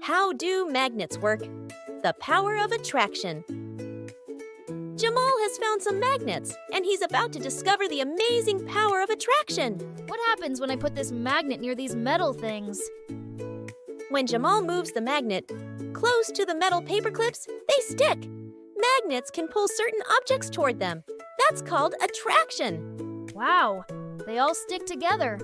How do magnets work? The power of attraction. Jamal has found some magnets, and he's about to discover the amazing power of attraction. What happens when I put this magnet near these metal things? When Jamal moves the magnet close to the metal paper clips, they stick. Magnets can pull certain objects toward them. That's called attraction. Wow, they all stick together.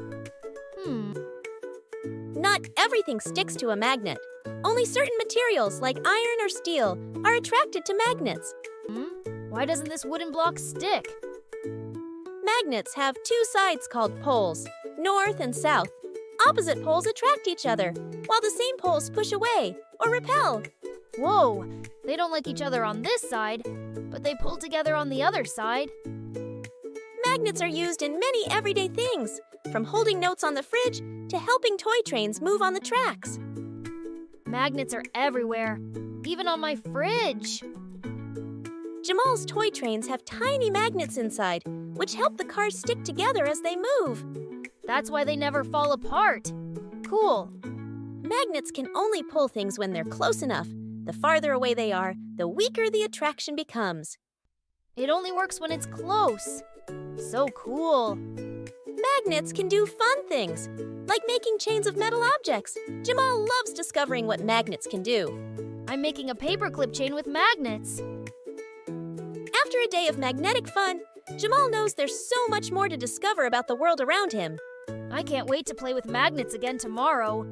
Not everything sticks to a magnet. Only certain materials like iron or steel are attracted to magnets. Why doesn't this wooden block stick? Magnets have two sides called poles, north and south. Opposite poles attract each other, while the same poles push away or repel. Whoa, they don't like each other on this side, but they pull together on the other side. Magnets are used in many everyday things, from holding notes on the fridge to helping toy trains move on the tracks. Magnets are everywhere, even on my fridge. Jamal's toy trains have tiny magnets inside, which help the cars stick together as they move. That's why they never fall apart. Cool. Magnets can only pull things when they're close enough. The farther away they are, the weaker the attraction becomes. It only works when it's close. So cool. Magnets can do fun things, like making chains of metal objects. Jamal loves discovering what magnets can do. I'm making a paperclip chain with magnets. After a day of magnetic fun, Jamal knows there's so much more to discover about the world around him. I can't wait to play with magnets again tomorrow.